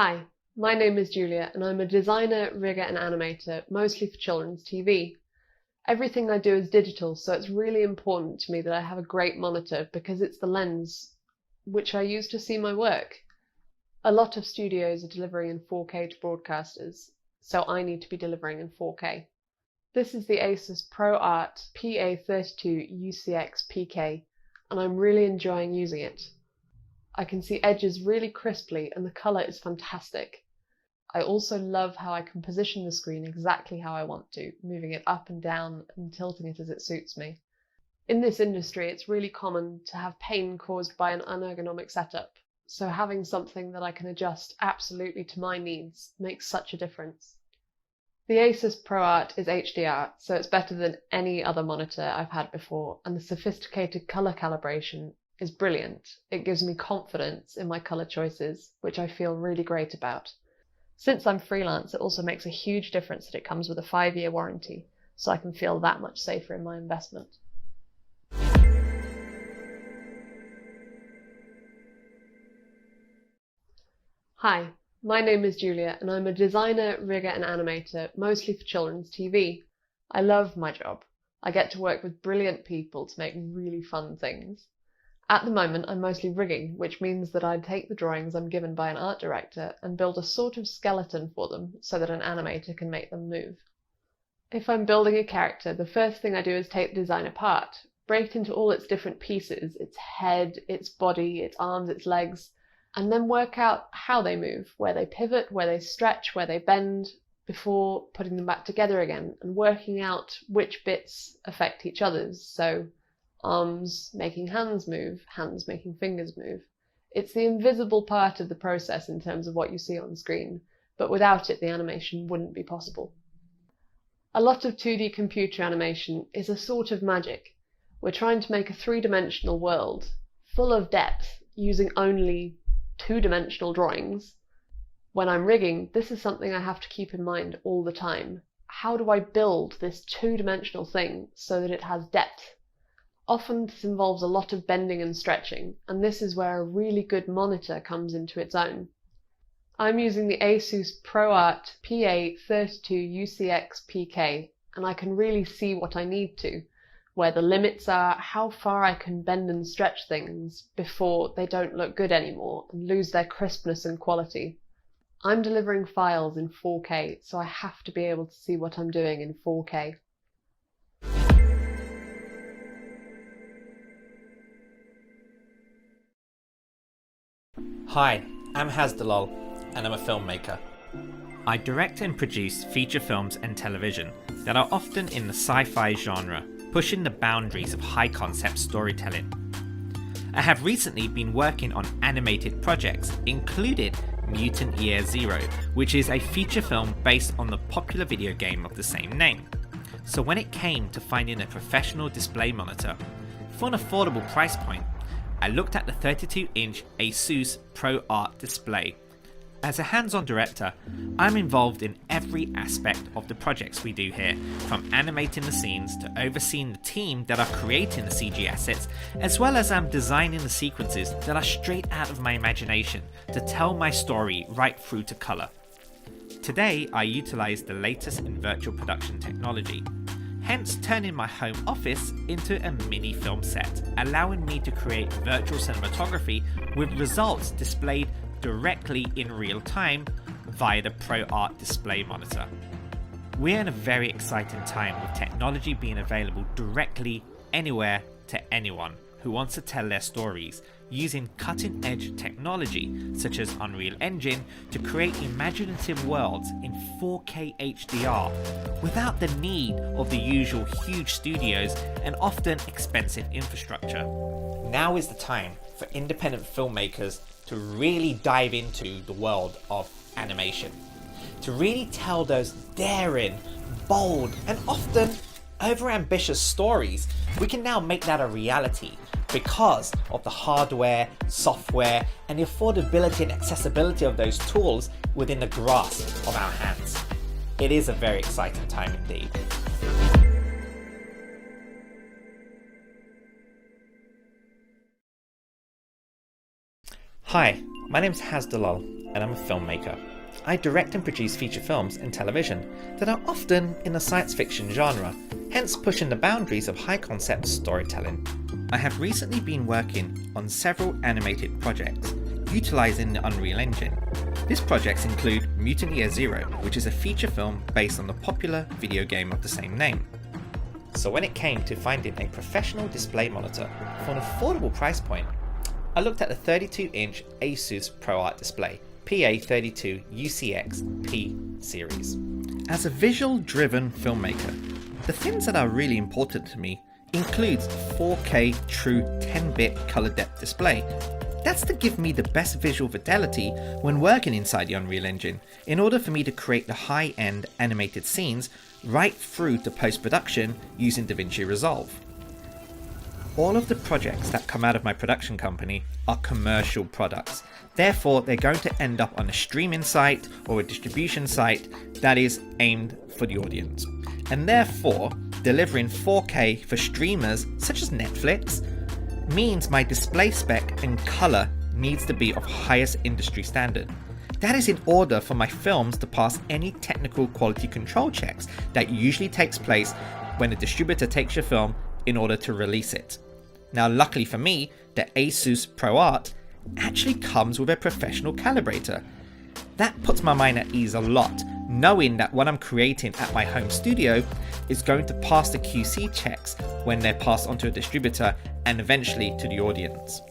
Hi, my name is Julia and I'm a designer, rigger and animator, mostly for children's TV. Everything I do is digital, so it's really important to me that I have a great monitor because it's the lens which I use to see my work. A lot of studios are delivering in 4K to broadcasters, so I need to be delivering in 4K. This is the ASUS ProArt PA32UCX-PK and I'm really enjoying using it. I can see edges really crisply and the colour is fantastic. I also love how I can position the screen exactly how I want to, moving it up and down and tilting it as it suits me. In this industry, it's really common to have pain caused by an unergonomic setup, so having something that I can adjust absolutely to my needs makes such a difference. The ASUS ProArt is HDR, so it's better than any other monitor I've had before, and the sophisticated colour calibration is brilliant. It gives me confidence in my colour choices, which I feel really great about. Since I'm freelance, it also makes a huge difference that it comes with a 5-year warranty, so I can feel that much safer in my investment. Hi, my name is Julia and I'm a designer, rigger and animator, mostly for children's TV. I love my job. I get to work with brilliant people to make really fun things. At the moment, I'm mostly rigging, which means that I take the drawings I'm given by an art director and build a sort of skeleton for them so that an animator can make them move. If I'm building a character, the first thing I do is take the design apart, break it into all its different pieces, its head, its body, its arms, its legs, and then work out how they move, where they pivot, where they stretch, where they bend, before putting them back together again and working out which bits affect each other's. So arms making hands move, hands making fingers move. It's the invisible part of the process in terms of what you see on screen, but without it the animation wouldn't be possible. A lot of 2D computer animation is a sort of magic. We're trying to make a 3-dimensional world, full of depth, using only 2-dimensional drawings. When I'm rigging, this is something I have to keep in mind all the time. How do I build this 2-dimensional thing so that it has depth? Often this involves a lot of bending and stretching, and this is where a really good monitor comes into its own. I'm using the ASUS ProArt PA32UCX-PK, and I can really see what I need to, where the limits are, how far I can bend and stretch things before they don't look good anymore and lose their crispness and quality. I'm delivering files in 4K, so I have to be able to see what I'm doing in 4K. Hi, I'm Hasdalal and I'm a filmmaker. I direct and produce feature films and television that are often in the sci-fi genre, pushing the boundaries of high-concept storytelling. I have recently been working on animated projects, including Mutant Year Zero, which is a feature film based on the popular video game of the same name. So when it came to finding a professional display monitor for an affordable price point, I looked at the 32-inch ASUS ProArt display. As a hands-on director, I'm involved in every aspect of the projects we do here, from animating the scenes to overseeing the team that are creating the CG assets, as well as I'm designing the sequences that are straight out of my imagination to tell my story right through to color. Today, I utilize the latest in virtual production technology, hence turning my home office into a mini film set, allowing me to create virtual cinematography with results displayed directly in real time via the ProArt display monitor. We're in a very exciting time with technology being available directly anywhere to anyone who wants to tell their stories, using cutting-edge technology such as Unreal Engine to create imaginative worlds in 4K HDR without the need of the usual huge studios and often expensive infrastructure. Now is the time for independent filmmakers to really dive into the world of animation, to really tell those daring, bold, and often overambitious stories. We can now make that a reality because of the hardware, software, and the affordability and accessibility of those tools within the grasp of our hands. It is a very exciting time indeed. Hi, my name's Hasdalal, and I'm a filmmaker. I direct and produce feature films and television that are often in the science fiction genre, hence pushing the boundaries of high concept storytelling. I have recently been working on several animated projects utilising the Unreal Engine. These projects include Mutant Year Zero, which is a feature film based on the popular video game of the same name. So when it came to finding a professional display monitor for an affordable price point, I looked at the 32-inch ASUS ProArt Display PA32UCX-P series. As a visual-driven filmmaker, the things that are really important to me includes 4K true 10-bit color depth display. That's to give me the best visual fidelity when working inside the Unreal Engine in order for me to create the high-end animated scenes right through to post-production using DaVinci Resolve. All of the projects that come out of my production company are commercial products. Therefore, they're going to end up on a streaming site or a distribution site that is aimed for the audience. And therefore, delivering 4K for streamers such as Netflix means my display spec and color needs to be of highest industry standard. That is in order for my films to pass any technical quality control checks that usually takes place when a distributor takes your film in order to release it. Now, luckily for me, the ASUS ProArt actually comes with a professional calibrator. That puts my mind at ease a lot, knowing that what I'm creating at my home studio is going to pass the QC checks when they're passed onto a distributor and eventually to the audience.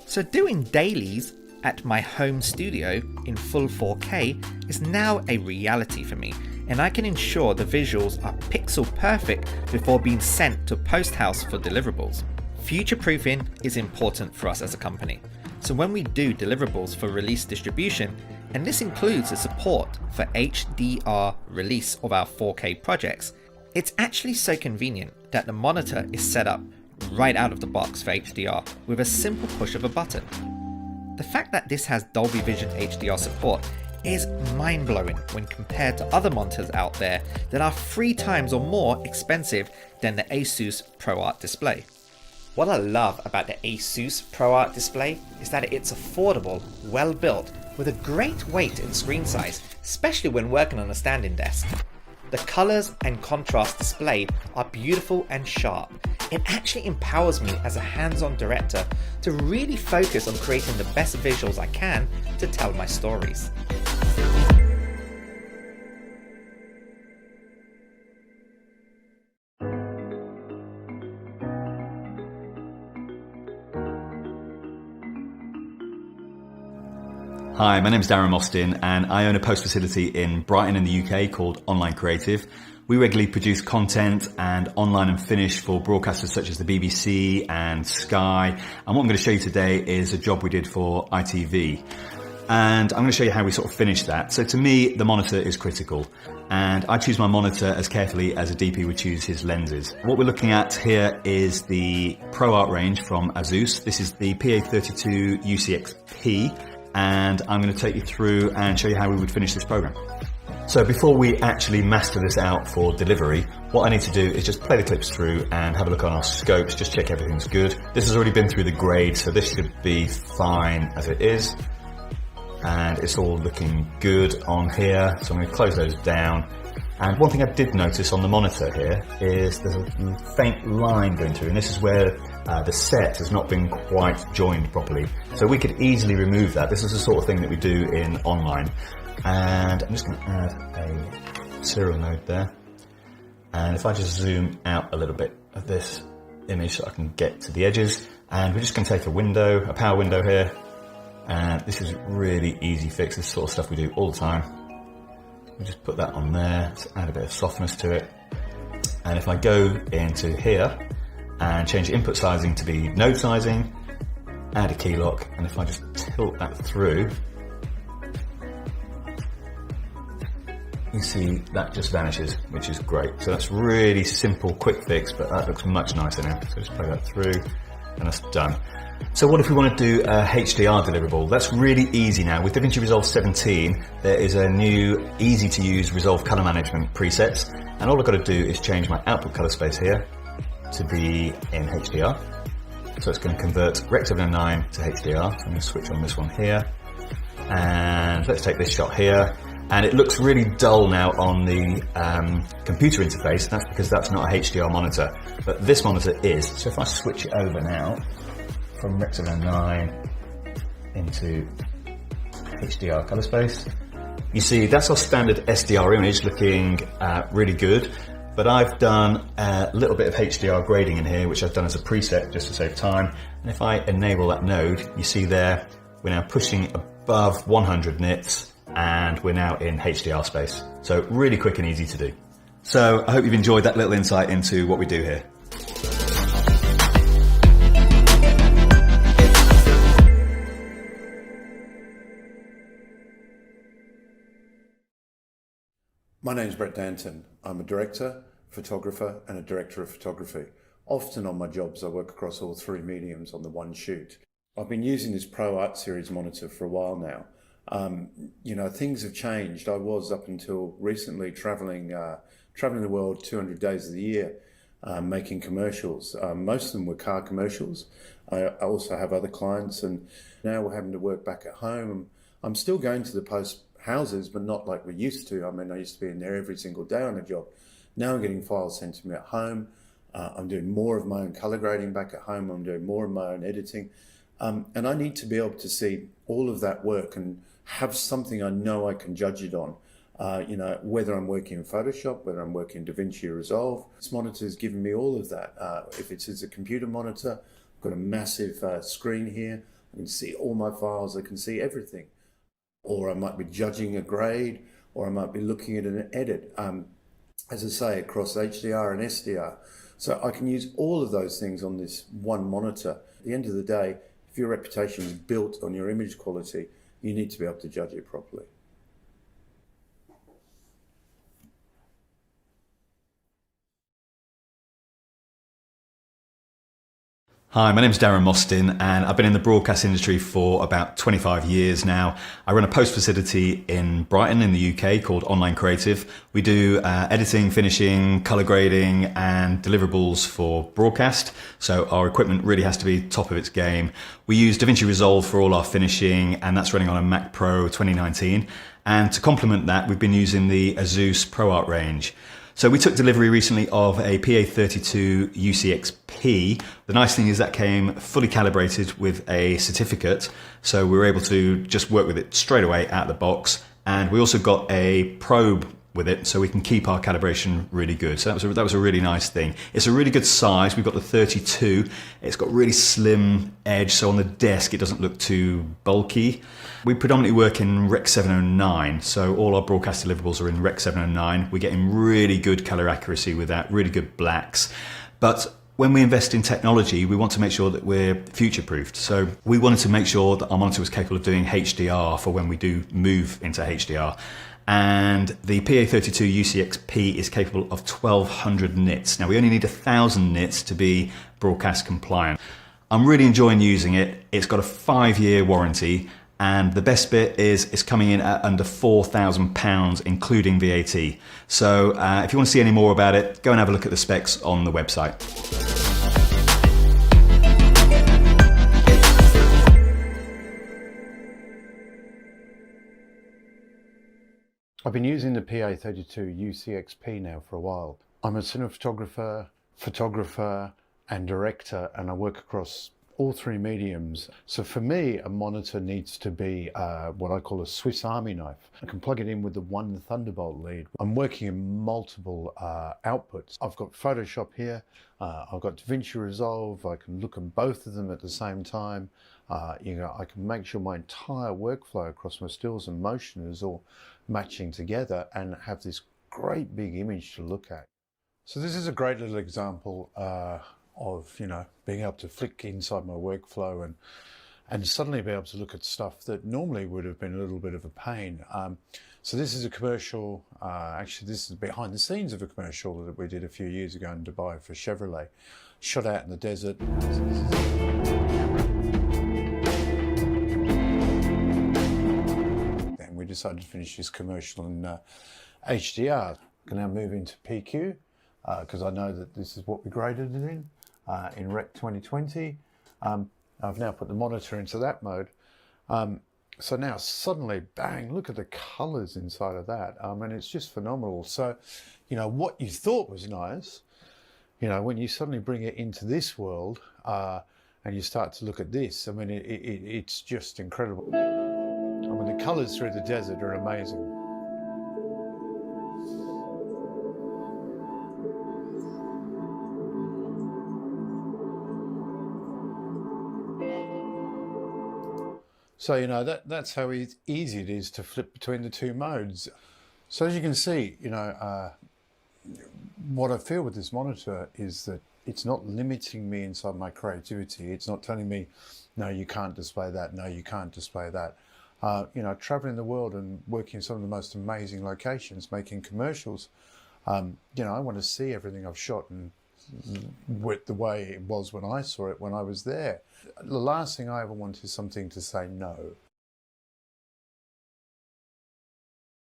So doing dailies at my home studio in full 4K is now a reality for me, and I can ensure the visuals are pixel perfect before being sent to post house for deliverables. Future-proofing is important for us as a company. So when we do deliverables for release distribution, and this includes the support for HDR release of our 4K projects, it's actually so convenient that the monitor is set up right out of the box for HDR with a simple push of a button. The fact that this has Dolby Vision HDR support is mind-blowing when compared to other monitors out there that are 3 times or more expensive than the ASUS ProArt Display. What I love about the ASUS ProArt Display is that it's affordable, well built, with a great weight and screen size, especially when working on a standing desk. The colors and contrast displayed are beautiful and sharp. It actually empowers me as a hands-on director to really focus on creating the best visuals I can to tell my stories. Hi, my name is Darren Mostyn and I own a post facility in Brighton in the UK called Online Creative. We regularly produce content and online and finish for broadcasters such as the BBC and Sky. And what I'm going to show you today is a job we did for ITV. And I'm going to show you how we sort of finished that. So to me, the monitor is critical. And I choose my monitor as carefully as a DP would choose his lenses. What we're looking at here is the ProArt range from ASUS. This is the PA32UCX-P. And I'm going to take you through and show you how we would finish this program. So before we actually master this out for delivery, what I need to do is just play the clips through and have a look on our scopes, just check everything's good. This has already been through the grade, so this should be fine as it is. And it's all looking good on here, so I'm going to close those down. And one thing I did notice on the monitor here is there's a faint line going through, and this is where the set has not been quite joined properly. So we could easily remove that. This is the sort of thing that we do in online. And I'm just going to add a serial node there. And if I just zoom out a little bit of this image so I can get to the edges, and we're just going to take a window, a power window here. And this is really easy fix. This sort of stuff we do all the time. We just put that on there to add a bit of softness to it. And if I go into here and change the input sizing to be node sizing, add a key lock, and if I just tilt that through, you see that just vanishes, which is great. So that's really simple, quick fix, but that looks much nicer now. So just play that through, and that's done. So what if we want to do a HDR deliverable? That's really easy now. With DaVinci Resolve 17, there is a new easy to use Resolve color management presets. And all I've got to do is change my output color space here to be in HDR. So it's going to convert Rec 709 to HDR. So I'm going to switch on this one here. And let's take this shot here. And it looks really dull now on the computer interface. That's because that's not a HDR monitor, but this monitor is. So if I switch it over now from Rec 709 into HDR color space, you see that's our standard SDR image looking really good. But I've done a little bit of HDR grading in here, which I've done as a preset just to save time. And if I enable that node, you see there, we're now pushing above 100 nits and we're now in HDR space. So really quick and easy to do. So I hope you've enjoyed that little insight into what we do here. My name is Brett Danton. I'm a director, photographer and a director of photography. Often on my jobs I work across all three mediums on the one shoot. I've been using this ProArt series monitor for a while now. You know, things have changed. I was up until recently traveling the world 200 days of the year, making commercials. Most of them were car commercials. I also have other clients, and now we're having to work back at home. I'm still going to the post houses, but not like we used to. I mean, I used to be in there every single day on a job. Now I'm getting files sent to me at home. I'm doing more of my own color grading back at home. I'm doing more of my own editing. And I need to be able to see all of that work and have something I know I can judge it on. You know, whether I'm working in Photoshop, whether I'm working in DaVinci Resolve. This monitor is giving me all of that. If it's a computer monitor, I've got a massive screen here. I can see all my files. I can see everything. Or I might be judging a grade, or I might be looking at an edit, as I say, across HDR and SDR. So I can use all of those things on this one monitor. At the end of the day, if your reputation is built on your image quality, you need to be able to judge it properly. Hi, my name is Darren Mostyn and I've been in the broadcast industry for about 25 years now. I run a post facility in Brighton in the UK called Online Creative. We do editing, finishing, colour grading and deliverables for broadcast. So our equipment really has to be top of its game. We use DaVinci Resolve for all our finishing, and that's running on a Mac Pro 2019. And to complement that, we've been using the ASUS ProArt range. So we took delivery recently of a PA32UCX-P. The nice thing is that came fully calibrated with a certificate, so we were able to just work with it straight away out of the box. And we also got a probe with it, so we can keep our calibration really good. So that was a really nice thing. It's a really good size. We've got the 32. It's got really slim edge, so on the desk it doesn't look too bulky. We predominantly work in Rec 709, so all our broadcast deliverables are in Rec 709. We're getting really good color accuracy with that, really good blacks. But when we invest in technology, we want to make sure that we're future-proofed. So we wanted to make sure that our monitor was capable of doing HDR for when we do move into HDR. And the PA32UCX-P is capable of 1200 nits. Now we only need 1000 nits to be broadcast compliant. I'm really enjoying using it. It's got a 5-year warranty, and the best bit is it's coming in at under £4,000 including VAT. So if you want to see any more about it, go and have a look at the specs on the website. I've been using the PA32UCX-P now for a while. I'm a cinematographer, photographer and director, and I work across all three mediums. So for me, a monitor needs to be what I call a Swiss Army knife. I can plug it in with the one Thunderbolt lead. I'm working in multiple outputs. I've got Photoshop here, I've got DaVinci Resolve. I can look at both of them at the same time. You know, I can make sure my entire workflow across my stills and motion is all matching together and have this great big image to look at. So this is a great little example of, you know, being able to flick inside my workflow and suddenly be able to look at stuff that normally would have been a little bit of a pain. So this is a commercial, actually this is behind the scenes of a commercial that we did a few years ago in Dubai for Chevrolet, shot out in the desert. And we decided to finish this commercial in HDR. I can now move into PQ because I know that this is what we graded it in Rec 2020. I've now put the monitor into that mode. So now suddenly, bang, look at the colours inside of that. And it's just phenomenal. So, you know, what you thought was nice, you know, when you suddenly bring it into this world and you start to look at this, I mean, it's just incredible. I mean, the colours through the desert are amazing. So, you know, that's how easy it is to flip between the two modes. So as you can see, you know, what I feel with this monitor is that it's not limiting me inside my creativity. It's not telling me, no, you can't display that. No, you can't display that. You know, traveling the world and working in some of the most amazing locations, making commercials, you know, I want to see everything I've shot and with the way it was when I saw it when I was there. The last thing I ever want is something to say no.